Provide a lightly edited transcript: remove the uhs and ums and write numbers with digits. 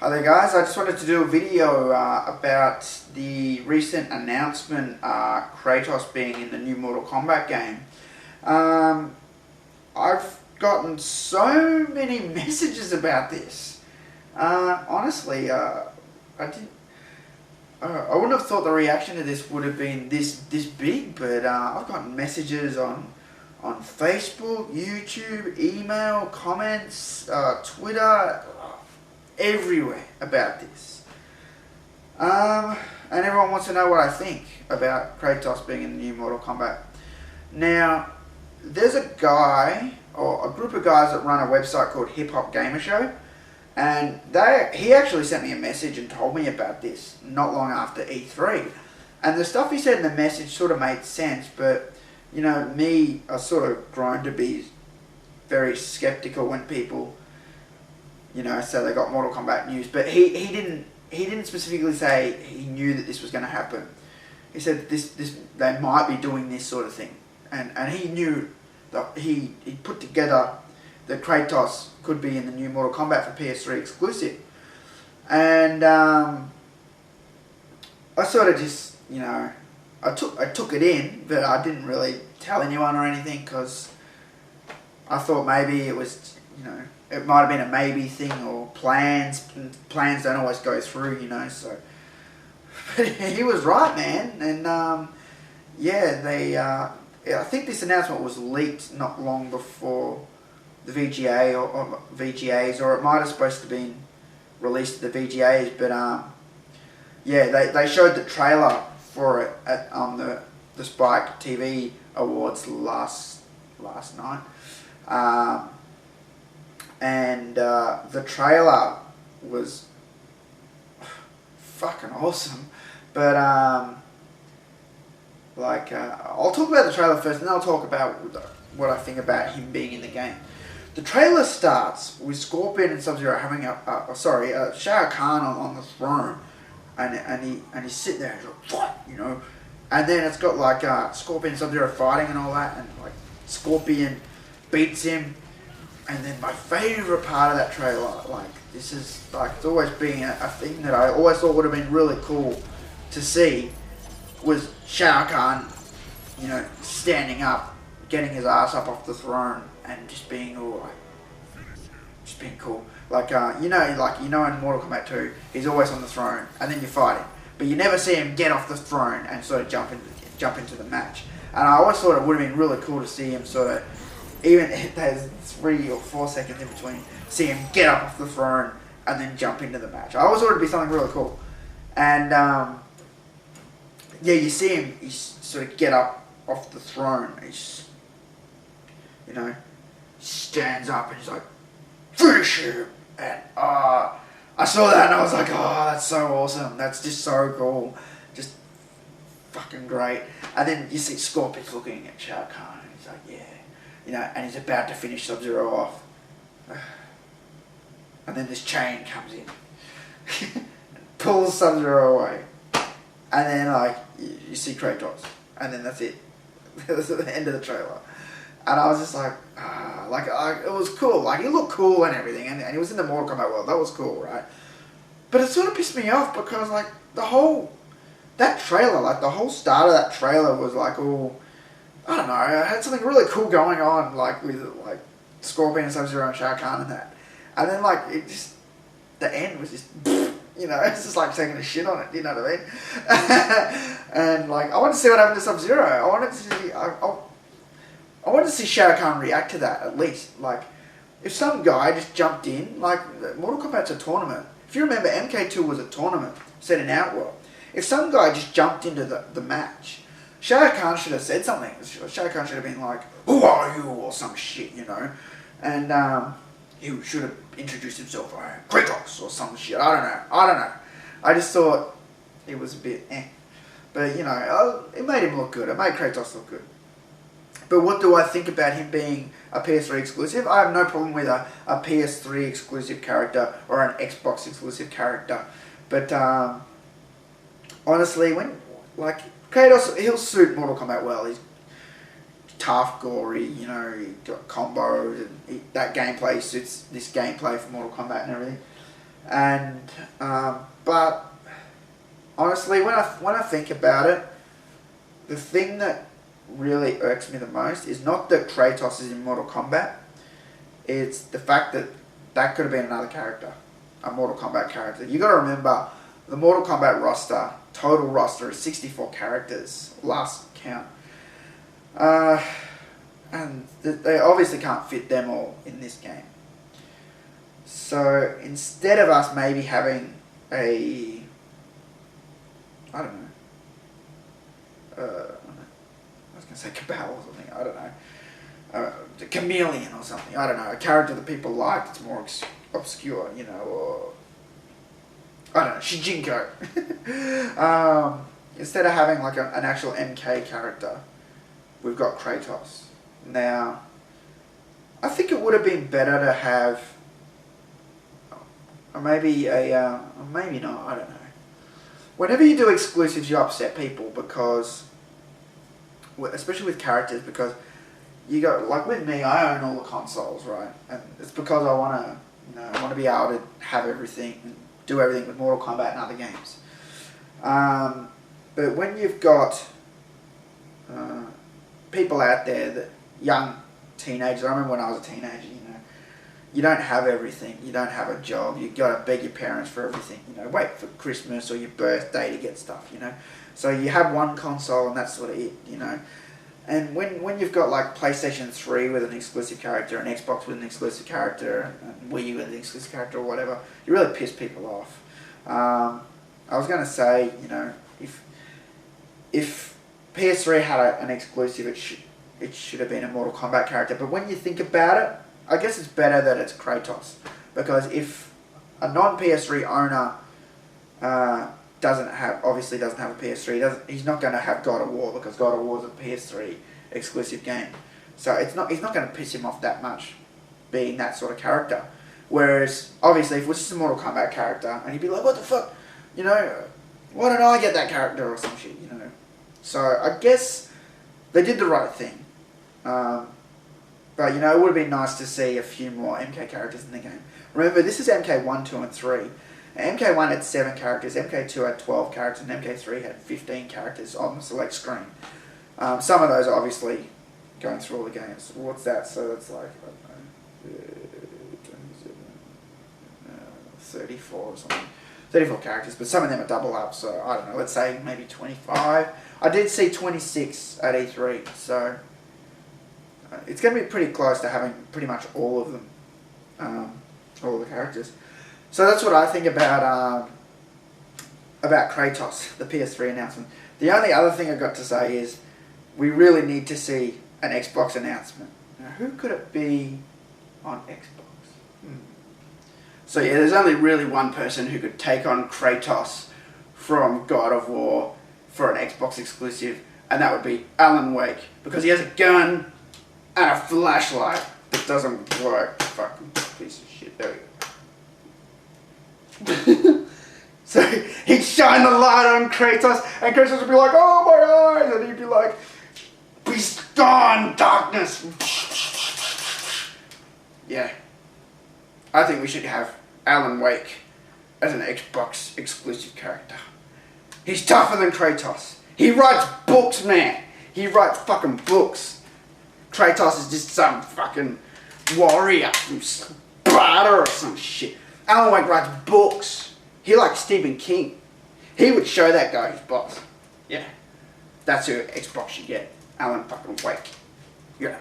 Hi there guys, I just wanted to do a video about the recent announcement, Kratos being in the new Mortal Kombat game. I've gotten so many messages about this. Honestly, I wouldn't have thought the reaction to this would have been this big, but I've gotten messages on Facebook, YouTube, email, comments, Twitter, everywhere about this. And everyone wants to know what I think about Kratos being in the new Mortal Kombat. Now, there's a guy, or a group of guys that run a website called Hip Hop Gamer Show, and he actually sent me a message and told me about this not long after E3. And the stuff he said in the message sort of made sense, but, you know, me, I sort of grown to be very skeptical when people, you know, say they got Mortal Kombat news. But he didn't specifically say he knew that this was going to happen. He said they might be doing this sort of thing, and he knew that he put together that Kratos could be in the new Mortal Kombat for PS3 exclusive. And I sort of just, you know, I took it in, but I didn't really tell anyone or anything, because I thought maybe it was, you know, it might have been a maybe thing, or plans don't always go through, you know. So, but he was right, man. And yeah, I think this announcement was leaked not long before the VGA or VGAs, or it might have supposed to be released at the VGAs. But yeah, they showed the trailer for it on the Spike TV Awards last night. And the trailer was fucking awesome. But I'll talk about the trailer first, and then I'll talk about what I think about him being in the game. The trailer starts with Scorpion and Sub-Zero having Shao Kahn on the throne, and he's sitting there, and he's like, what, you know? And then it's got like Scorpion and Sub-Zero fighting and all that, and like Scorpion beats him. And then my favourite part of that trailer, like, this is, like, it's always been a thing that I always thought would have been really cool to see, was Shao Kahn, you know, standing up, getting his ass up off the throne, and just being all, like, just being cool. Like, you know, in Mortal Kombat 2, he's always on the throne, and then you fight him. But you never see him get off the throne and sort of jump into the match. And I always thought it would have been really cool to see him sort of, even if there's 3 or 4 seconds in between, see him get up off the throne and then jump into the match. I always thought it'd be something really cool. And yeah, you see him, he sort of get up off the throne. He's, you know, stands up and he's like, finish him. And I saw that and I was like, oh, that's so awesome. That's just so cool. Just fucking great. And then you see Scorpion looking at Shao Kahn and he's like, yeah. You know, and he's about to finish Sub-Zero off. And then this chain comes in. And pulls Sub-Zero away. And then, like, you see Kratos. And then that's it. That's at the end of the trailer. And I was just like, it was cool. Like, he looked cool and everything. And he was in the Mortal Kombat world. That was cool, right? But it sort of pissed me off because, like, that trailer, like, the whole start of that trailer was, like, all, I don't know, I had something really cool going on, like, with, like, Scorpion and Sub-Zero and Shao Kahn and that. And then, like, it just, the end was just, you know, it's just like taking a shit on it, you know what I mean? And, like, I wanted to see what happened to Sub-Zero. I wanted to see Shao Kahn react to that, at least. Like, if some guy just jumped in, like, Mortal Kombat's a tournament. If you remember, MK2 was a tournament set in Outworld. If some guy just jumped into the match, Shao Kahn should have said something. Shao Kahn should have been like, who are you, or some shit, you know. And he should have introduced himself, Kratos, or some shit. I don't know. I just thought it was a bit But, you know, it made him look good. It made Kratos look good. But what do I think about him being a PS3 exclusive? I have no problem with a PS3 exclusive character or an Xbox exclusive character. But honestly, when, like, Kratos, he'll suit Mortal Kombat well. He's tough, gory, you know, he got combos, and that gameplay suits this gameplay for Mortal Kombat and everything. And but honestly, when I think about it, the thing that really irks me the most is not that Kratos is in Mortal Kombat. It's the fact that that could have been another character, a Mortal Kombat character. You got to remember, the Mortal Kombat roster, total roster, is 64 characters, last count. And they obviously can't fit them all in this game. So instead of us maybe having a, I don't know, I was going to say Cabal or something, I don't know, a Chameleon or something, I don't know, a character that people like that's more obscure, you know, or, I don't know, Shijinko. Instead of having like an actual MK character, we've got Kratos. Now, I think it would have been better to have maybe maybe not, I don't know. Whenever you do exclusives, you upset people because, especially with characters, because you go, like with me, I own all the consoles, right? And it's because I want to, you know, I want to be able to have everything and do everything with Mortal Kombat and other games. But when you've got people out there, that young teenagers, I remember when I was a teenager, you know, you don't have everything, you don't have a job, you got to beg your parents for everything, you know, wait for Christmas or your birthday to get stuff, you know. So you have one console and that's sort of it, you know. And when you've got like PlayStation 3 with an exclusive character, and Xbox with an exclusive character, and Wii U with an exclusive character or whatever, you really piss people off. I was going to say, you know, if PS3 had an exclusive, it should have been a Mortal Kombat character. But when you think about it, I guess it's better that it's Kratos. Because if a non-PS3 owner obviously doesn't have a PS3, he's not going to have God of War, because God of War is a PS3 exclusive game. So he's not going to piss him off that much, being that sort of character. Whereas, obviously, if it was just a Mortal Kombat character, and he'd be like, what the fuck, you know, why don't I get that character or some shit, you know. So I guess they did the right thing. But, you know, it would have been nice to see a few more MK characters in the game. Remember, this is MK 1, 2, and 3. MK1 had 7 characters, MK2 had 12 characters, and MK3 had 15 characters on the select screen. Some of those are obviously going through all the games. What's that? So that's like, I don't know, 34 or something. 34 characters, but some of them are double up, so I don't know, let's say maybe 25. I did see 26 at E3, so it's going to be pretty close to having pretty much all of them, all the characters. So that's what I think about Kratos, the PS3 announcement. The only other thing I've got to say is we really need to see an Xbox announcement. Now, who could it be on Xbox? So yeah, there's only really one person who could take on Kratos from God of War for an Xbox exclusive, and that would be Alan Wake, because he has a gun and a flashlight that doesn't work. Fucking piece of shit. There we go. So he'd shine the light on Kratos, and Kratos would be like, oh my eyes, and he'd be like, be gone, darkness. Yeah. I think we should have Alan Wake as an Xbox exclusive character. He's tougher than Kratos. He writes books, man. He writes fucking books. Kratos is just some fucking warrior from Sparta or some shit. Alan Wake writes books. He likes Stephen King. He would show that guy his boss. Yeah. That's who Xbox should get. Alan fucking Wake. Yeah.